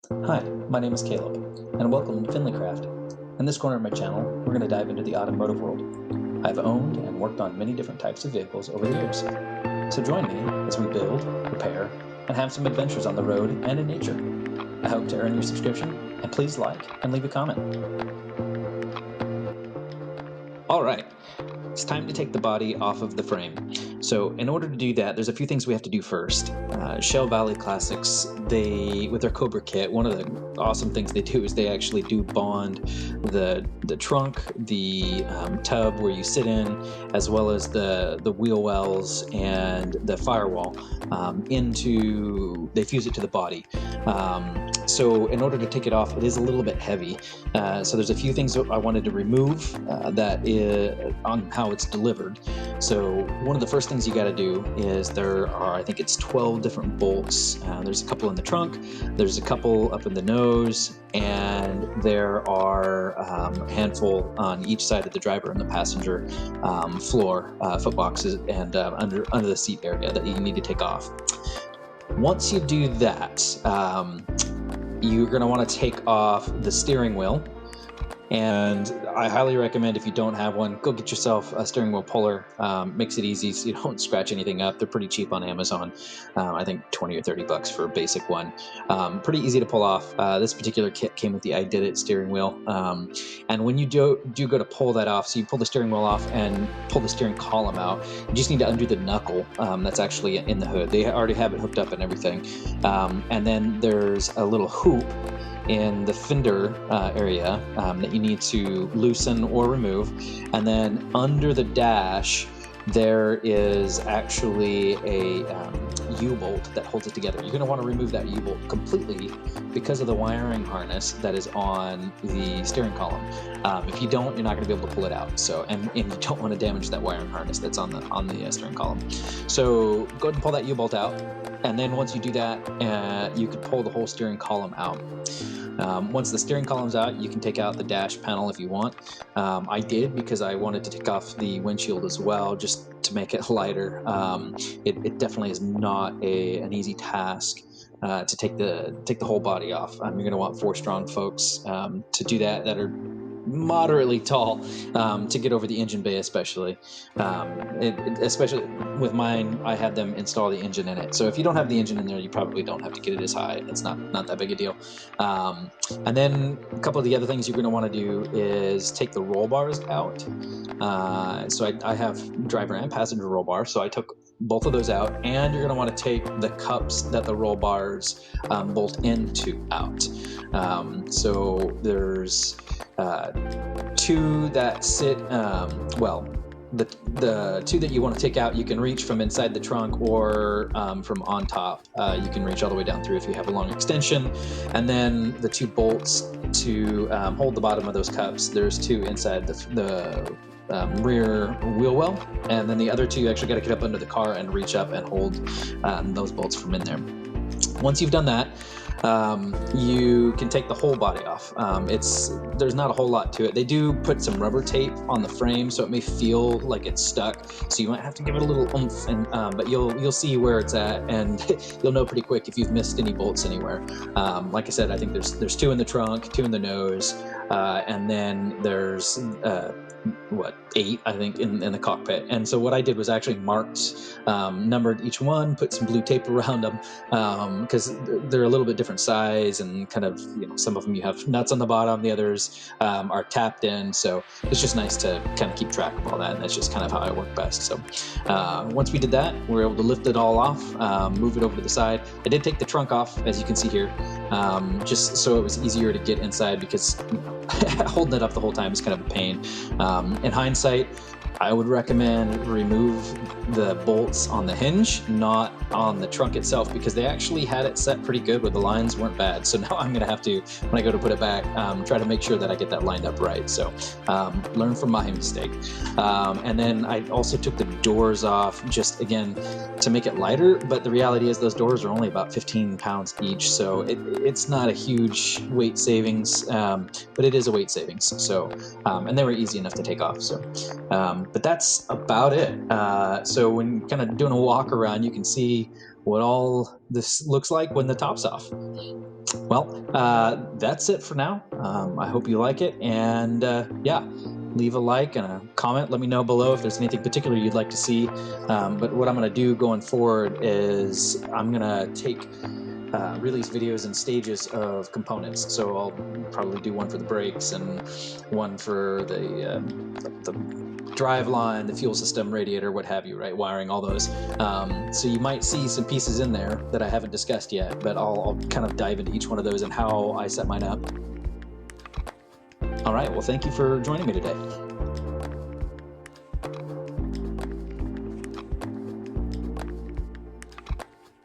Hi, my name is Caleb, and welcome to Finleycraft. In this corner of my channel, we're going to dive into the automotive world. I've owned and worked on many different types of vehicles over the years, so join me as we build, repair, and have some adventures on the road and in nature. I hope to earn your subscription, and please like and leave a comment. All right, it's time to take the body off of the frame. So in order to do that, there's a few things we have to do first. Shell Valley Classics, with their Cobra kit, one of the awesome things they do is they actually do bond the trunk, the tub where you sit in, as well as the wheel wells and the firewall they fuse it to the body. So in order to take it off, it is a little bit heavy. So there's a few things that I wanted to remove on how it's delivered. So one of the first things you got to do is I think it's 12 different bolts. There's a couple in the trunk, there's a couple up in the nose, and there are a handful on each side of the driver and the passenger floor, foot boxes, and under the seat area that you need to take off. Once you do that, you're going to want to take off the steering wheel. And I highly recommend, if you don't have one, go get yourself a steering wheel puller. Makes it easy so you don't scratch anything up. They're pretty cheap on Amazon. I think 20 or 30 bucks for a basic one. Pretty easy to pull off. This particular kit came with the I Did It steering wheel. And when you do go to pull that off, so you pull the steering wheel off and pull the steering column out, you just need to undo the knuckle that's actually in the hood. They already have it hooked up and everything. And then there's a little hoop in the fender area that you need to loosen or remove. And then under the dash, there is actually a U-bolt that holds it together. You're going to want to remove that U-bolt completely because of the wiring harness that is on the steering column. If you don't, you're not going to be able to pull it out. So, and you don't want to damage that wiring harness that's on the steering column. So go ahead and pull that U-bolt out. And then once you do that, you can pull the whole steering column out. Once the steering column's out, you can take out the dash panel if you want. I did because I wanted to take off the windshield as well, just to make it lighter. It definitely is not an easy task to take the whole body off. You're going to want 4 strong folks to do that are moderately tall to get over the engine bay, especially. Especially with mine, I had them install the engine in it. So if you don't have the engine in there, you probably don't have to get it as high. It's not that big a deal. And then a couple of the other things you're going to want to do is take the roll bars out. So I have driver and passenger roll bars. So I took both of those out, and you're going to want to take the cups that the roll bars bolt into out. So there's 2 that sit, the 2 that you want to take out, you can reach from inside the trunk or from on top. You can reach all the way down through if you have a long extension. And then the 2 bolts to hold the bottom of those cups, there's 2 inside the rear wheel well, and then the other 2 you actually got to get up under the car and reach up and hold those bolts from in there. Once you've done that, you can take the whole body off. There's not a whole lot to it. They do put some rubber tape on the frame, so it may feel like it's stuck. So you might have to give it a little oomph, but you'll see where it's at, and you'll know pretty quick if you've missed any bolts anywhere. Like I said, I think there's 2 in the trunk, 2 in the nose, and then there's 8, I think, in the cockpit. And so what I did was actually numbered each one, put some blue tape around them, because they're a little bit different size, and kind of, some of them you have nuts on the bottom, the others are tapped in. So it's just nice to kind of keep track of all that, and that's just kind of how I work best. So once we did that, we were able to lift it all off, move it over to the side. I did take the trunk off, as you can see here, just so it was easier to get inside, because holding it up the whole time is kind of a pain. In hindsight, I would recommend remove the bolts on the hinge, not on the trunk itself, because they actually had it set pretty good where the lines weren't bad. So now I'm going to have to, when I go to put it back, try to make sure that I get that lined up right. So learn from my mistake. And then I also took the doors off, just again to make it lighter, but the reality is those doors are only about 15 pounds each, so it's not a huge weight savings, but it is a weight savings. So, and they were easy enough to take off. So, but that's about it. So when kind of doing a walk around, you can see what all this looks like when the top's off. Well, that's it for now. I hope you like it, and yeah, leave a like and a comment. Let me know below if there's anything particular you'd like to see. But what I'm going to do going forward is I'm going to take release videos in stages of components. So I'll probably do one for the brakes and one for the drive line, the fuel system, radiator, what have you, right? Wiring, all those. So you might see some pieces in there that I haven't discussed yet, but I'll kind of dive into each one of those and how I set mine up. All right, well, thank you for joining me today.